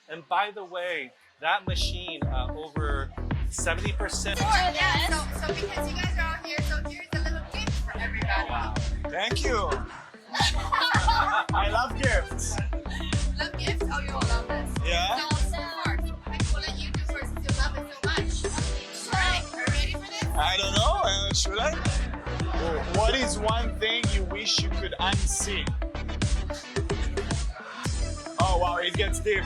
And by the way, that machine over 70%. Yeah, so because you guys are out here, so here's a little gift for everybody. Wow. Thank you. I love gifts. Love gifts? Oh, you all love this. Yeah. So, of course, I will let you do first since you love it so much. Alright, are you ready for this? I don't know. Should I? What is one thing you wish you could unsee? Oh wow, it gets deep.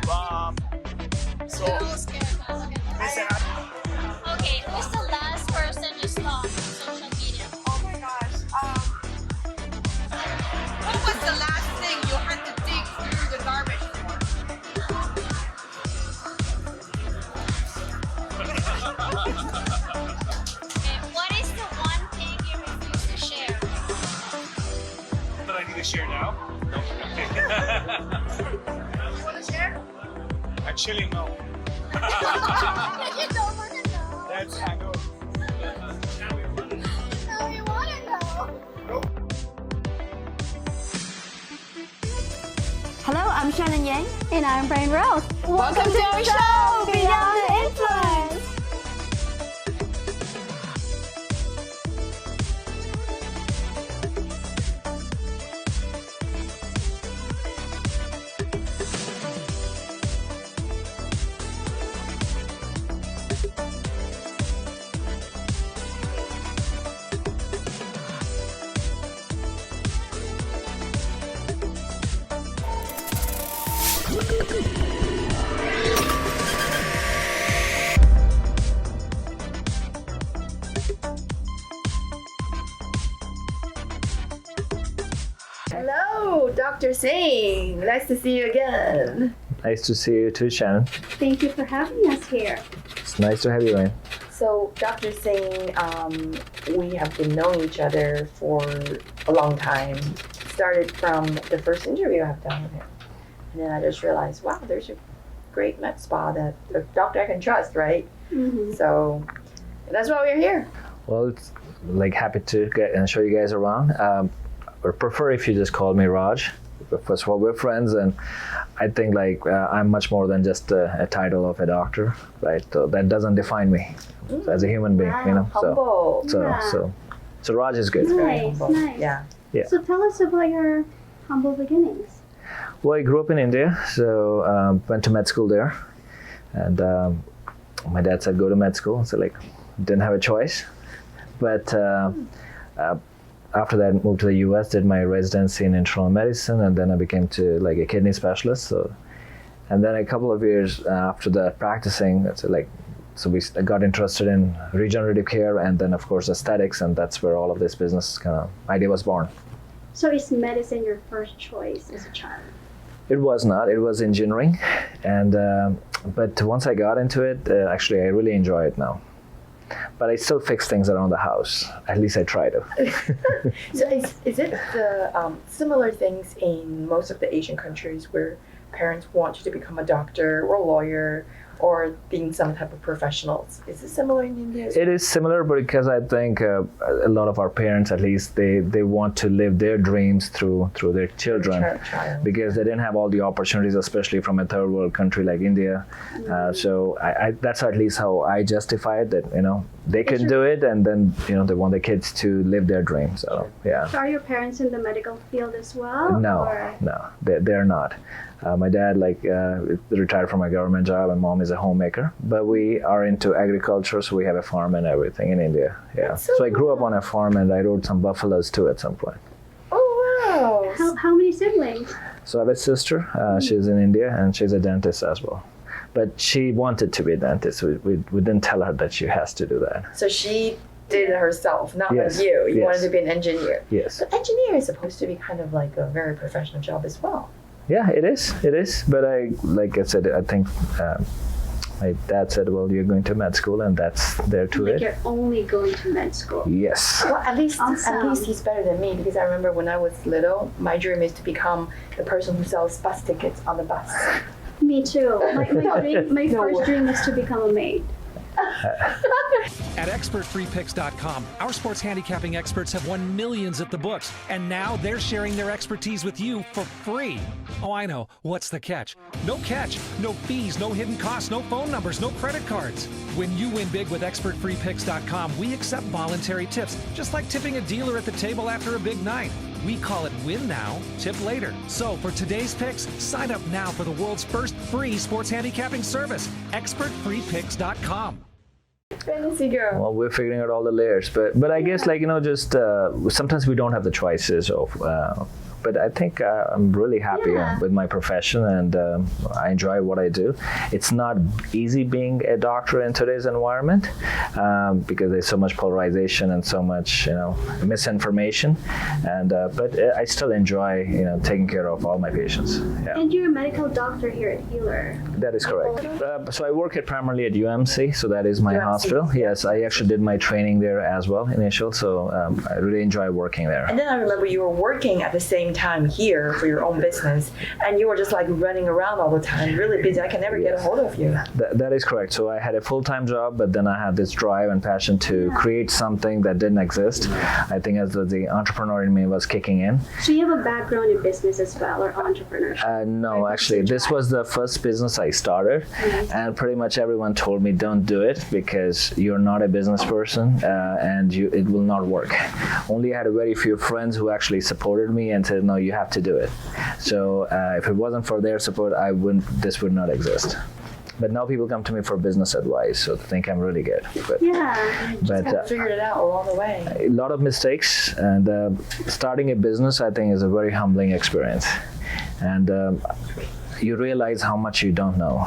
So, listen, Okay, who's the last person you stalked on social media? Oh my gosh. What was the last thing you had to dig through the garbage for? Okay, what is the one thing you refuse to share? that I need to share now? No. Okay. You want to share? Actually, no. You don't want to know. That's I know. No, you want to know. Hello, I'm Shannon Yang. And I'm Brian Rose. Welcome to our show, Beyond the Influence. Hello, Dr. Singh. Nice to see you again. Nice to see you too, Shannon. Thank you for having us here. It's nice to have you in. So, Dr. Singh, we have been knowing each other for a long time. Started from the first interview I've done with him. And then I just realized, wow, there's a great med spa that a doctor I can trust, right? Mm-hmm. So, that's why we're here. Well, it's like happy to get and show you guys around. I prefer if you just call me Raj. But first of all, we're friends, and I think like I'm much more than just a title of a doctor, right? So that doesn't define me as a human being, you know. Humble. So Raj is good. Nice, Humble. nice. Yeah. Yeah. So tell us about your humble beginnings. Well, I grew up in India, so went to med school there, and my dad said go to med school, so like didn't have a choice, but. After that, I moved to the U.S., did my residency in internal medicine, and then I became like a kidney specialist. So, and then a couple of years after that, practicing, I got interested in regenerative care, and then of course aesthetics, and that's where all of this business kind of idea was born. So is medicine your first choice as a child? It was not. It was engineering, and but once I got into it, actually I really enjoy it now. But I still fix things around the house. At least I try to. So is it the similar things in most of the Asian countries where parents want you to become a doctor or a lawyer or being some type of professionals? Is it similar in India as well? It is similar, but because I think a lot of our parents, at least, they want to live their dreams through their children, because they didn't have all the opportunities, especially from a third world country like India. So I that's at least how I justify it, that they can do it, and then they want the kids to live their dreams. So yeah. So are your parents in the medical field as well? No, or? no, they're not. My dad retired from a government job, and mom is a homemaker. But we are into agriculture, so we have a farm and everything in India. Yeah. So I grew up on a farm, and I rode some buffaloes too at some point. Oh wow! How many siblings? So I have a sister. She's in India, and she's a dentist as well. But she wanted to be a dentist. We didn't tell her that she has to do that. So she did it herself, not Yes, like you. You yes. wanted to be an engineer. Yes. But engineer is supposed to be kind of like a very professional job as well. Yeah, it is. It is. But like I said, I think my dad said, well, you're going to med school, and that's there to Like it. you're only going to med school. Yes. Well, at least Awesome. he's better than me, because I remember when I was little, my dream is to become the person who sells bus tickets on the bus. Me too. My No first way. dream is to become a maid. At ExpertFreePicks.com, our sports handicapping experts have won millions at the books, and now they're sharing their expertise with you for free. Oh, I know. What's the catch? No catch, no fees, no hidden costs, no phone numbers, no credit cards. When you win big with ExpertFreePicks.com, we accept voluntary tips, just like tipping a dealer at the table after a big night. We call it win now, tip later. So for today's picks, sign up now for the world's first free sports handicapping service, ExpertFreePicks.com. Fantasy girl. Well, we're figuring out all the layers, but I guess just sometimes we don't have the choices of. But I think I'm really happy with my profession, and I enjoy what I do. It's not easy being a doctor in today's environment because there's so much polarization and so much misinformation. And but I still enjoy taking care of all my patients. Yeah. And you're a medical doctor here at Healer. That is correct. So I work primarily at UMC, so that is my hospital. Yes, I actually did my training there as well, initial. So I really enjoy working there. And then I remember you were working at the same time here for your own business, and you were just like running around all the time, really busy. I can never get a hold of you. That is correct. So I had a full-time job, but then I had this drive and passion to create something that didn't exist. I think as the entrepreneur in me was kicking in. So you have a background in business as well, or entrepreneurship? No, actually, this was the first business I started, and pretty much everyone told me don't do it because you're not a business person and it will not work. Only I had a very few friends who actually supported me and said, no, you have to do it. So if it wasn't for their support, this would not exist. But now people come to me for business advice, so they think I'm really good. But, Figured it out along the way. A lot of mistakes, and starting a business, I think, is a very humbling experience. And you realize how much you don't know.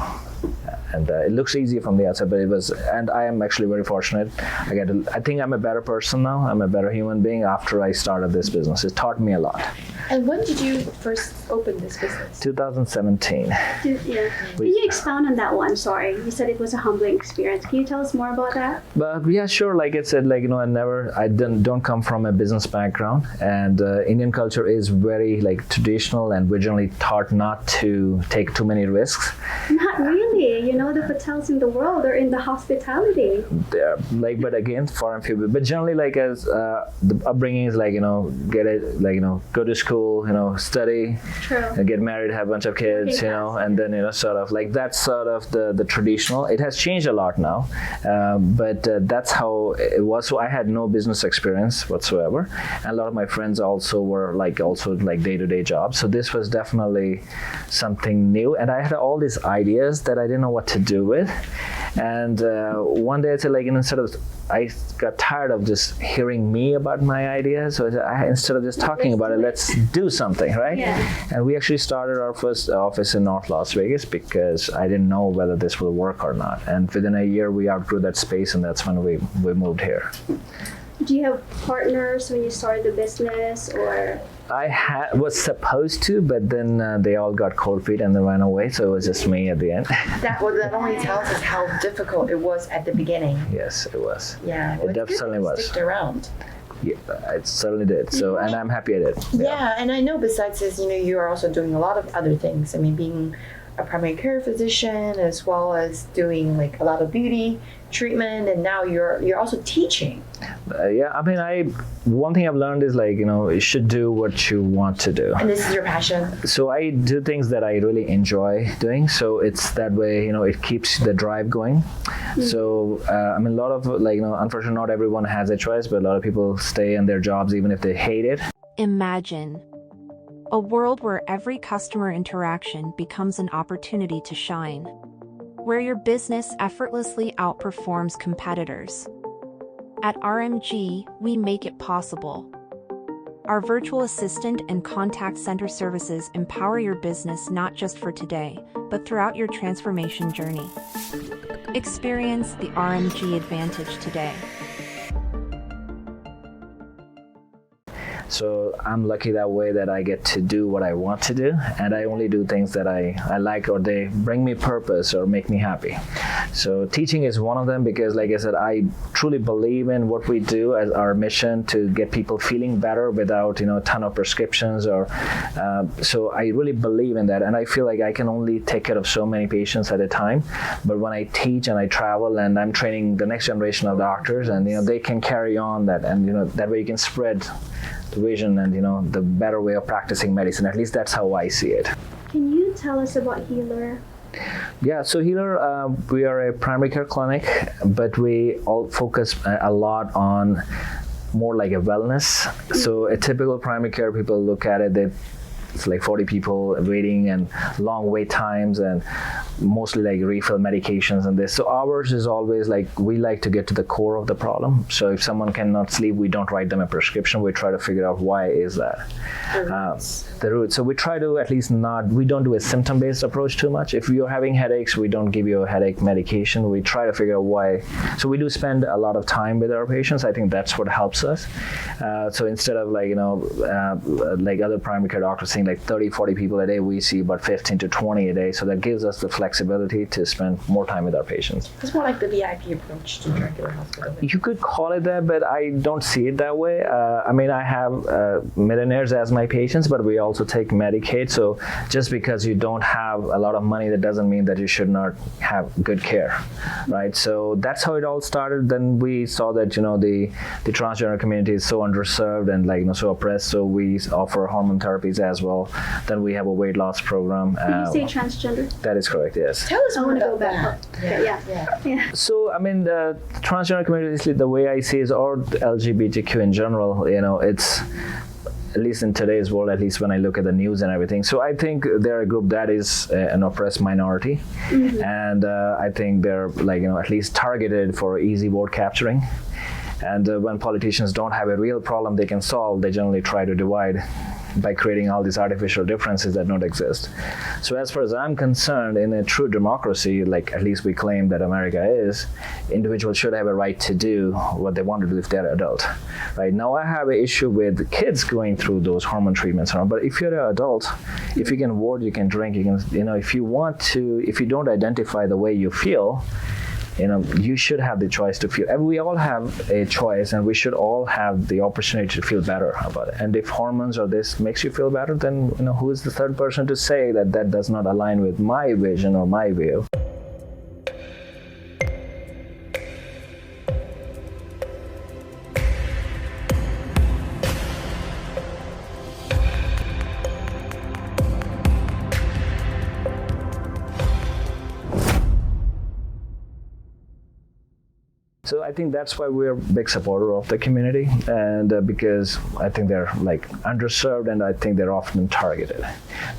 And it looks easy from the outside, but it was, and I am actually very fortunate. I think I'm a better person now. I'm a better human being after I started this business. It taught me a lot. And when did you first open this business? 2017. Can you expound on that one? Sorry, you said it was a humbling experience. Can you tell us more about that? But yeah, sure. Like I said, I don't come from a business background, and Indian culture is very traditional, and we're generally taught not to take too many risks. Not really. The hotels in the world are in the hospitality. They're but again, far and few. But generally, as the upbringing is go to school, study, get married, have a bunch of kids, and then sort of that's sort of the traditional. It has changed a lot now, but that's how it was. So I had no business experience whatsoever, and a lot of my friends also were day-to-day jobs. So this was definitely something new, and I had all these ideas that I didn't know what to do with. And one day I said, I got tired of just hearing me about my ideas. So instead of just talking about it, let's do something, right? Yeah. And we actually started our first office in North Las Vegas because I didn't know whether this will work or not. And within a year, we outgrew that space, and that's when we moved here. Do you have partners when you started the business, or? I was supposed to, but then they all got cold feet and they ran away, so it was just me at the end. That only tells us how difficult it was at the beginning. Yes, it was. Yeah, it definitely was. Sticked around. Yeah, it certainly did. So, and I'm happy I did. Yeah, and I know besides this, you are also doing a lot of other things. I mean, being a primary care physician, as well as doing a lot of beauty treatment, and now you're also teaching. One thing I've learned is you should do what you want to do. And this is your passion. So I do things that I really enjoy doing. So it's that way, it keeps the drive going. Mm-hmm. So a lot of unfortunately, not everyone has a choice, but a lot of people stay in their jobs even if they hate it. Imagine a world where every customer interaction becomes an opportunity to shine, where your business effortlessly outperforms competitors. At RMG, we make it possible. Our virtual assistant and contact center services empower your business not just for today, but throughout your transformation journey. Experience the RMG advantage today. So I'm lucky that way that I get to do what I want to do, and I only do things that I like or they bring me purpose or make me happy. So teaching is one of them because, like I said, I truly believe in what we do as our mission to get people feeling better without, a ton of prescriptions or. So I really believe in that, and I feel like I can only take care of so many patients at a time. But when I teach and I travel and I'm training the next generation of doctors, and they can carry on that, and that way you can spread the vision and the better way of practicing medicine. At least that's how I see it. Can you tell us about Healer? Yeah, so Healer, we are a primary care clinic, but we all focus a lot on more like a wellness. So a typical primary care, people look at it, it's like 40 people waiting and long wait times and mostly like refill medications and this. So ours is always like, we like to get to the core of the problem. So if someone cannot sleep, we don't write them a prescription. We try to figure out why is that. The root. So we try to at least we don't do a symptom-based approach too much. If you're having headaches, we don't give you a headache medication. We try to figure out why. So we do spend a lot of time with our patients. I think that's what helps us. So instead of like other primary care doctors seeing like 30, 40 people a day, we see about 15 to 20 a day. So that gives us the flexibility to spend more time with our patients. It's more like the VIP approach to Dracula Hospital. You could call it that, but I don't see it that way. I have millionaires as my patients, but we also take Medicaid. So just because you don't have a lot of money, that doesn't mean that you should not have good care, right? So that's how it all started. Then we saw that, the transgender community is so underserved and so oppressed. So we offer hormone therapies as well. Then we have a weight loss program. Did you say transgender? That is correct, yes. Tell us I more want to about go back. that. Yeah. So, the transgender community, the way I see it, or the LGBTQ in general, it's, at least in today's world, at least when I look at the news and everything. So I think they're a group that is an oppressed minority. Mm-hmm. And I think they're at least targeted for easy vote capturing. And when politicians don't have a real problem they can solve, they generally try to divide by creating all these artificial differences that don't exist. So as far as I'm concerned, in a true democracy, like at least we claim that America is, individuals should have a right to do what they want to do if they're adult. Right now I have an issue with kids going through those hormone treatments, but if you're an adult, if you can vote, you can drink, you can, if you want to, if you don't identify the way you feel, you should have the choice to feel. And we all have a choice, and we should all have the opportunity to feel better about it. And if hormones or this makes you feel better, then who is the third person to say that that does not align with my vision or my view? So I think that's why we're a big supporter of the community, and because I think they're underserved, and I think they're often targeted.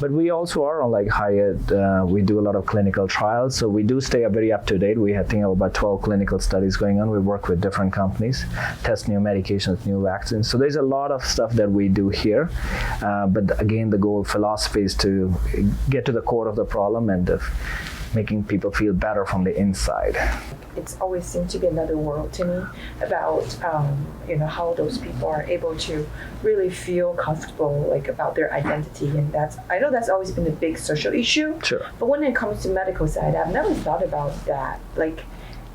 But we also are on Hyatt. We do a lot of clinical trials, so we do stay very up to date. We have about 12 clinical studies going on. We work with different companies, test new medications, new vaccines. So there's a lot of stuff that we do here. But again, the goal philosophy is to get to the core of the problem and making people feel better from the inside. It's always seemed to be another world to me about how those people are able to really feel comfortable about their identity, and I know that's always been a big social issue. Sure. But when it comes to medical side, I've never thought about that. If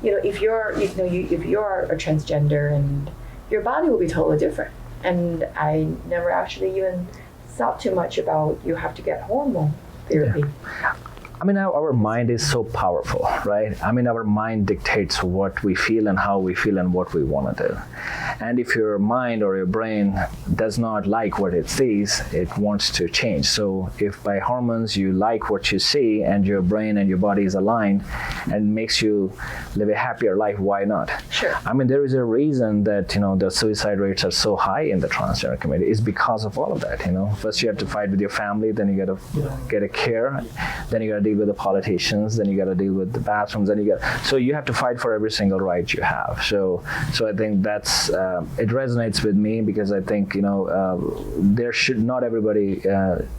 you're if you're a transgender, and your body will be totally different, and I never actually even thought too much about you have to get hormone therapy. Yeah. Our mind is so powerful, right? Our mind dictates what we feel and how we feel and what we want to do. And if your mind or your brain does not like what it sees, it wants to change. So if by hormones you like what you see and your brain and your body is aligned and makes you live a happier life, why not? Sure. There is a reason that, the suicide rates are so high in the transgender community. It's because of all of that, First you have to fight with your family, then you got to get a care, then you got to deal with the politicians, then you got to deal with the bathrooms, so you have to fight for every single right you have. So I think that's it resonates with me, because I think not everybody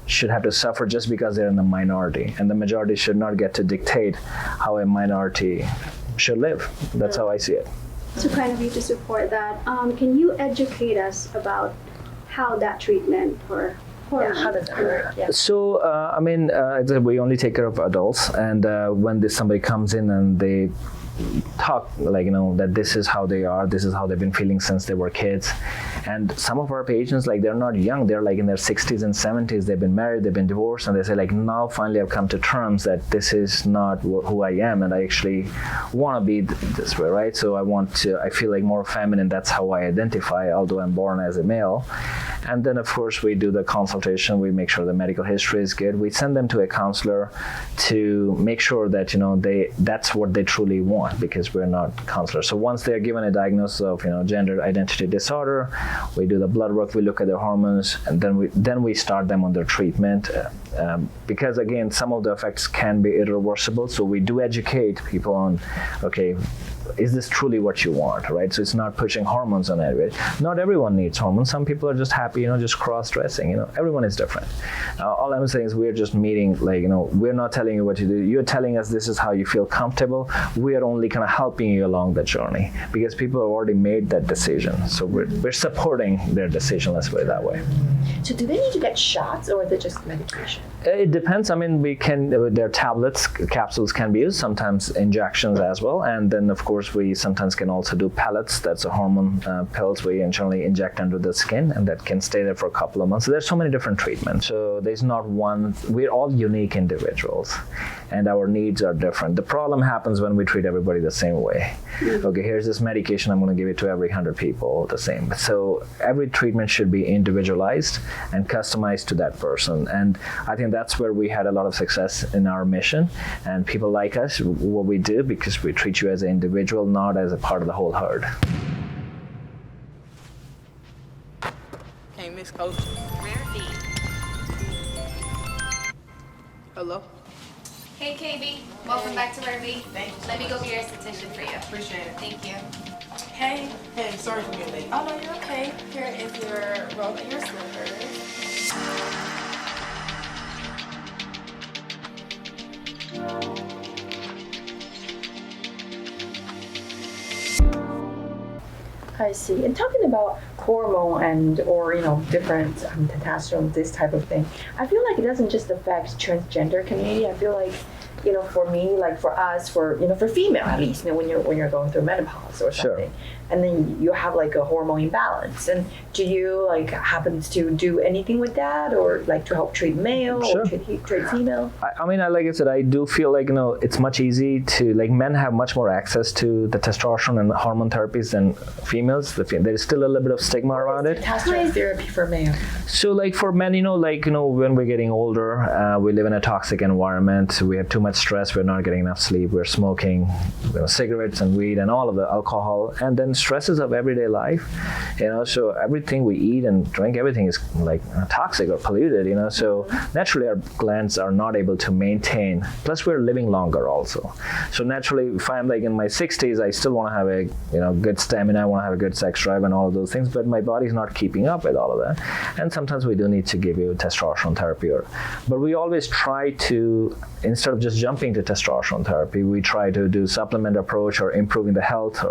should have to suffer just because they're in the minority, and the majority should not get to dictate how a minority should live. That's how I see it. So kind of you to support that. Can you educate us about how that treatment for hormones. How does it work? Yeah. So, we only take care of adults, and when somebody comes in and they talk that this is how they are, this is how they've been feeling since they were kids. And some of our patients, they're not young, they're in their 60s and 70s, they've been married, they've been divorced, and they say now finally I've come to terms that this is not who I am, and I actually want to be this way, right? So I feel more feminine, that's how I identify, although I'm born as a male. And then of course we do the consultation, we make sure the medical history is good, we send them to a counselor to make sure that that's what they truly want, because we're not counselors. So once they're given a diagnosis of gender identity disorder, we do the blood work, we look at their hormones, and then we start them on their treatment, because again some of the effects can be irreversible. So we do educate people on, okay, is this truly what you want, right? So it's not pushing hormones on everybody. Not everyone needs hormones. Some people are just happy, just cross-dressing. Everyone is different. All I'm saying is we're just meeting, we're not telling you what to do. You're telling us this is how you feel comfortable. We are only kind of helping you along the journey, because people have already made that decision. So we're supporting their decision, let's put it that way. So do they need to get shots, or is it just medication? It depends. We can, their tablets, capsules can be used, sometimes injections as well. And then of course we sometimes can also do pellets. That's a hormone pills we generally inject under the skin, and that can stay there for a couple of months. So there's so many different treatments. So there's not one, we're all unique individuals and our needs are different. The problem happens when we treat everybody the same way. Okay, here's this medication, I'm going to give it to every 100 people the same. So every treatment should be individualized and customized to that person. And I think that's where we had a lot of success in our mission, and people like us, what we do, because we treat you as an individual, not as a part of the whole herd. Hey, Miss Coach. Hello? Hey, KB. Welcome back to Rare V. Thanks. Let me go get your esthetician for you. Appreciate it. Thank you. Hey. Hey, sorry for being late. Oh, no, you're okay. Here is your robe and your slippers. I see. And talking about hormone or different testosterone, this type of thing, I feel like it doesn't just affect transgender community. I feel like for me, for us, for female at least, when you're going through menopause or something, Sure. and then you have a hormone imbalance. And do you happens to do anything with that, or to help treat male Sure. or treat female? Like I said, I do feel it's much easy to men have much more access to the testosterone and hormone therapies than females. There's still a little bit of stigma around it. Testosterone therapy for male. So for men, when we're getting older, we live in a toxic environment. We have too much stress. We're not getting enough sleep. We're smoking cigarettes and weed and all of the alcohol, and then stresses of everyday life. So everything we eat and drink, everything is toxic or polluted. So naturally our glands are not able to maintain. Plus we're living longer also. So naturally, if I'm in my 60s, I still want to have a good stamina. I want to have a good sex drive and all of those things, but my body's not keeping up with all of that. And sometimes we do need to give you testosterone therapy, but we always try to, instead of just jumping to testosterone therapy, we try to do supplement approach or improving the health,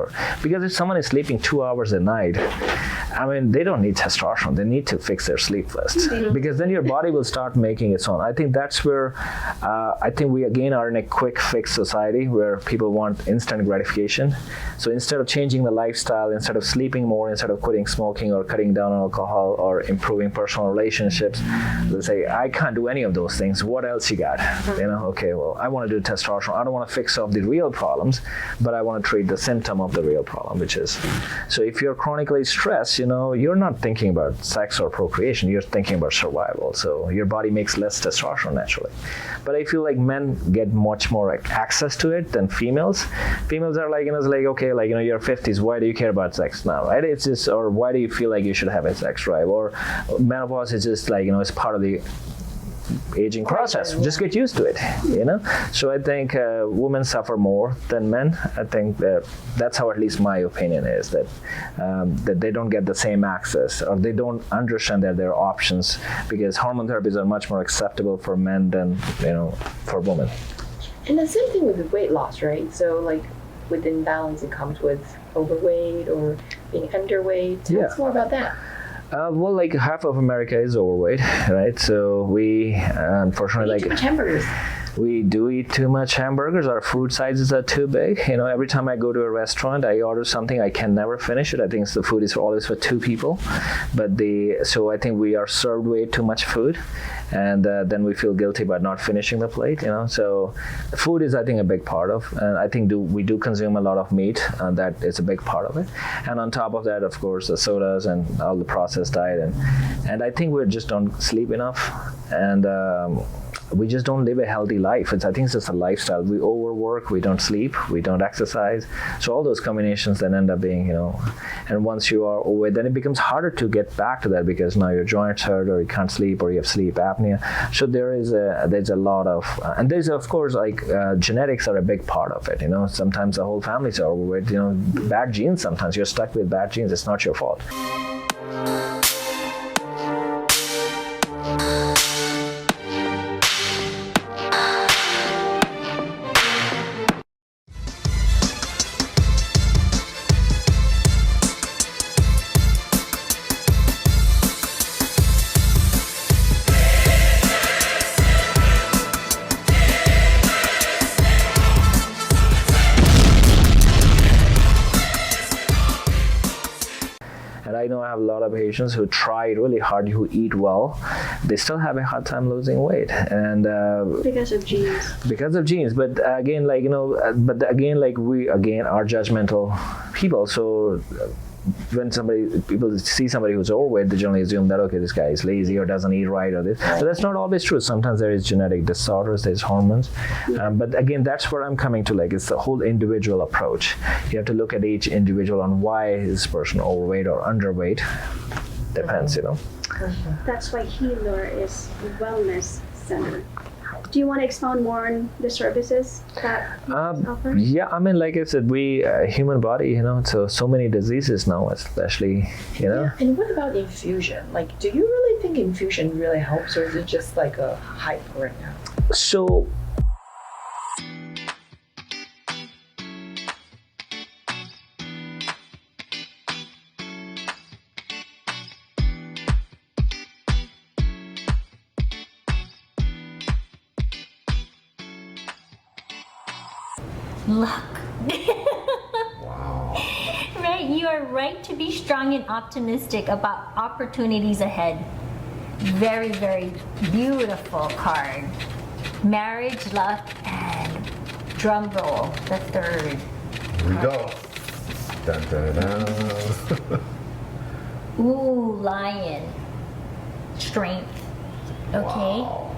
because if someone is sleeping 2 hours a night, they don't need testosterone. They need to fix their sleep first, because then your body will start making its own. I think that's where I think we again are in a quick fix society where people want instant gratification. So instead of changing the lifestyle, instead of sleeping more, instead of quitting smoking or cutting down on alcohol or improving personal relationships, they say, I can't do any of those things. What else you got? Okay, well, I want to do testosterone. I don't want to fix off the real problems, but I want to treat the symptom of the real problem, which is, so if you're chronically stressed, you're not thinking about sex or procreation, you're thinking about survival. So your body makes less testosterone naturally. But I feel like men get much more access to it than females. Females are okay, you're 50s, why do you care about sex now, right? It's just, or why do you feel like you should have a sex drive? Or menopause is just it's part of the aging process. Just get used to it, So I think women suffer more than men. I think that's how at least my opinion is, that they don't get the same access, or they don't understand that there are options, because hormone therapies are much more acceptable for men than for women. And the same thing with weight loss, right? So with imbalance, it comes with overweight or being underweight. Tell us more about that. Well, like half of America is overweight, right? So we unfortunately Too much hamburgers. we do eat too much hamburgers. Our food sizes are too big. Every time I go to a restaurant, I order something, I can never finish it. I think the food is always for 2 people, so I think we are served way too much food, and then we feel guilty about not finishing the plate. So food is, I think, a big part of, and I think we do consume a lot of meat, and that is a big part of it. And on top of that, of course, the sodas and all the processed diet, and I think we just don't sleep enough, and we just don't live a healthy life. I think it's just a lifestyle. We overwork, we don't sleep, we don't exercise. So all those combinations then end up being, and once you are overweight, then it becomes harder to get back to that because now your joints hurt, or you can't sleep, or you have sleep apnea. So there's a lot of, and there's of course genetics are a big part of it. Sometimes the whole families are overweight. Bad genes. Sometimes you're stuck with bad genes. It's not your fault. And I know I have a lot of patients who try really hard, who eat well, they still have a hard time losing weight, and Because of genes. Because of genes. But again, we are judgmental people. So when people see somebody who's overweight, they generally assume that, okay, this guy is lazy or doesn't eat right or this. But that's not always true. Sometimes there is genetic disorders, there's hormones. But again, that's where I'm coming to, it's the whole individual approach. You have to look at each individual on why is this person overweight or underweight. Depends, That's why Healer is a wellness center. Do you want to expound more on the services that offers? Yeah, like I said, we human body, so many diseases now, especially, Yeah. And what about infusion? Do you really think infusion really helps, or is it just like a hype right now? So Luck. Wow. Right, you are right to be strong and optimistic about opportunities ahead. Very, very beautiful card. Marriage, luck, and drum roll, the third. Here we go. Dun, dun, dun. Ooh, lion. Strength. Okay? Wow.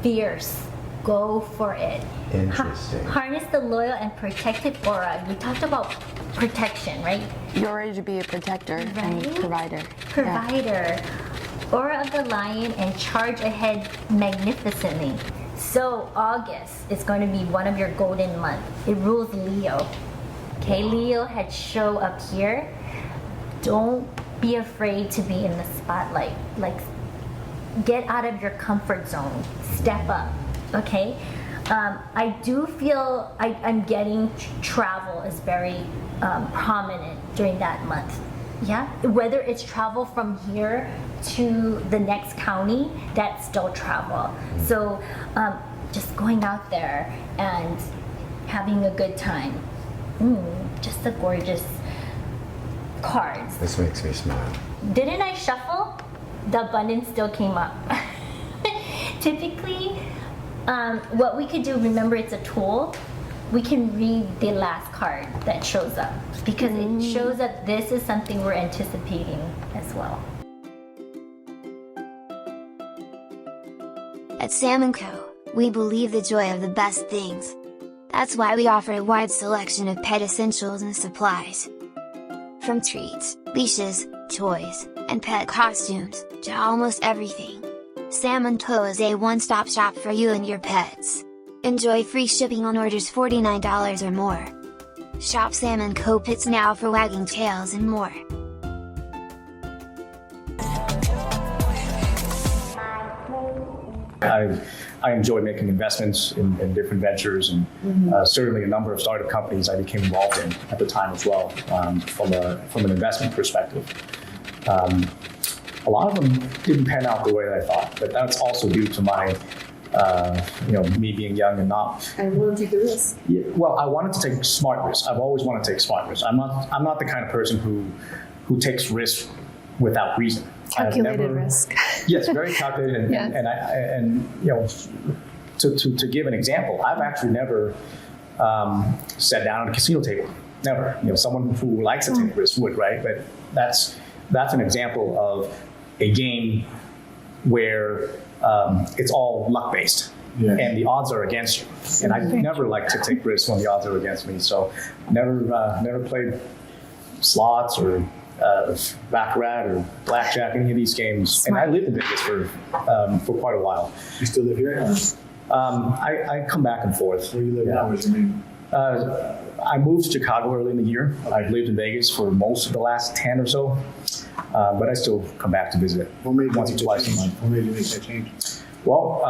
Fierce. Go for it. Interesting. Harness the loyal and protective aura. We talked about protection, right? You're ready to be a protector and provider. Provider. Aura of the lion and charge ahead magnificently. So August is going to be one of your golden months. It rules Leo. Okay, Leo had show up here. Don't be afraid to be in the spotlight. Get out of your comfort zone. Step up. Okay, I do feel I'm getting travel is very prominent during that month. Yeah, whether it's travel from here to the next county, that's still travel. So just going out there and having a good time. Just the gorgeous cards. This makes me smile. Didn't I shuffle? The abundance still came up. Typically, what we could do, remember it's a tool, we can read the last card that shows up because it shows that this is something we're anticipating as well. At Sam & Co., we believe the joy of the best things. That's why we offer a wide selection of pet essentials and supplies. From treats, leashes, toys, and pet costumes, to almost everything. Sam & Co. is a one-stop shop for you and your pets. Enjoy free shipping on orders $49 or more. Shop Sam & Co. Pets now for wagging tails and more. I enjoy making investments in different ventures, and certainly a number of startup companies I became involved in at the time as well, from an investment perspective. a lot of them didn't pan out the way that I thought, but that's also due to my, me being young and not. And willing to take the risk. Yeah, well, I wanted to take smart risks. I've always wanted to take smart risks. I'm not the kind of person who takes risks without reason. Calculated risk. Yes, very calculated, Yes. To give an example, I've actually never sat down at a casino table. Never. Someone who likes to take risks would, right? But that's an example of a game where it's all luck based. Yeah. And the odds are against you. And I never like to take risks when the odds are against me. So never played slots or baccarat or blackjack, any of these games. And I lived in Vegas for quite a while. You still live here? I come back and forth. Where you live now? Where's the name? I moved to Chicago early in the year. I've lived in Vegas for most of the last 10 or so. But I still come back to visit once or twice a month. What made you make that change? Well,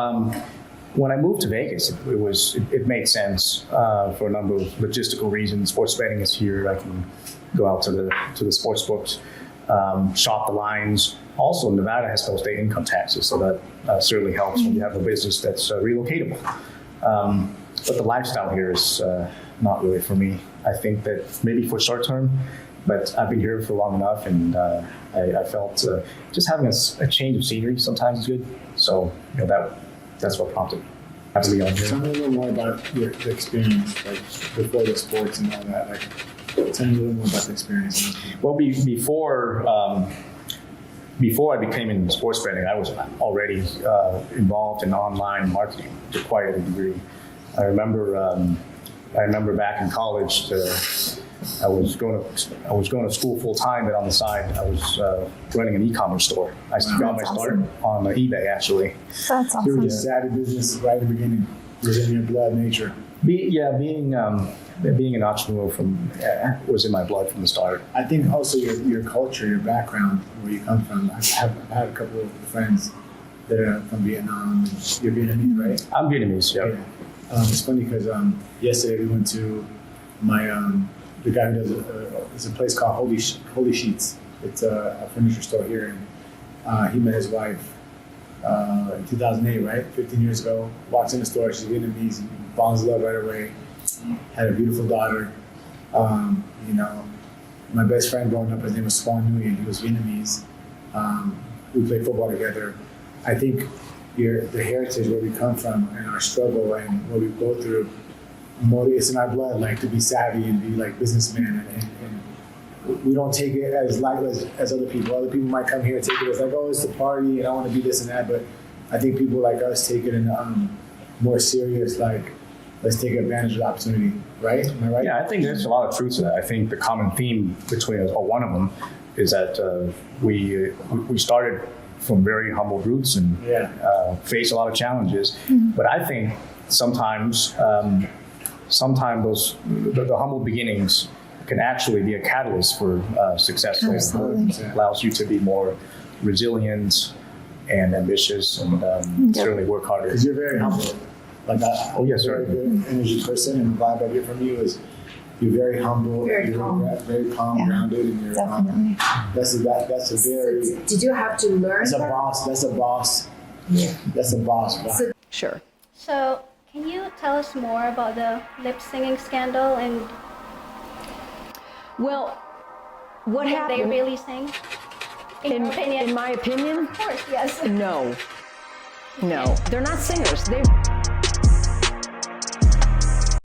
when I moved to Vegas, it made sense for a number of logistical reasons. Sports betting is here. I can go out to the sports books, shop the lines. Also, Nevada has no state income taxes, so that certainly helps when you have a business that's relocatable. But the lifestyle here is not really for me. I think that maybe for short term, but I've been here for long enough, and I felt just having a change of scenery sometimes is good. So that's what prompted having me on here. Tell me a little more about the experience, like before the sports and all that. Like, tell me a little more about the experience. Well, before I became in sports betting, I was already involved in online marketing to quite a degree. I remember back in college, I was going to school full time, but on the side, I was running an e-commerce store. I got my start on eBay, actually. That's awesome. You were just savvy business right at the beginning. It was in your blood, nature. Being an entrepreneur was in my blood from the start. I think also your culture, your background, where you come from. I've had a couple of friends that are from Vietnam. You're Vietnamese, right? I'm Vietnamese, yeah. It's funny because yesterday we went to the guy who does it's a place called Holy Sheets. It's a furniture store here, and he met his wife in 2008, right? 15 years ago. Walks in the store, she's Vietnamese, he falls in love right away. Had a beautiful daughter. My best friend growing up, his name was Swan Nguyen. He was Vietnamese. We played football together. I think the heritage where we come from and our struggle and what we go through, it's in our blood, like to be savvy and be like businessmen. And we don't take it as light as other people. Other people might come here and take it as like, oh, it's the party and I want to be this and that. But I think people like us take it in more serious, like, let's take advantage of the opportunity, right? Am I right? Yeah, I think there's a lot of truth to that. I think the common theme between us, or one of them, is that we started from very humble roots and faced a lot of challenges. Mm-hmm. But I think sometimes the humble beginnings can actually be a catalyst for success. It allows you to be more resilient and ambitious, and certainly work harder. Because you're very humble. Yes, sir. Very good energy person, and the vibe I get from you is you're very humble, very calm, grounded, and you're definitely. That's a very. Did you have to learn? That's a boss. Yeah. That's a boss. Vibe. Sure. So, can you tell us more about the lip singing scandal and? Well, what happened? Did they really sing? In your opinion? In my opinion? Of course, yes. No, they're not singers.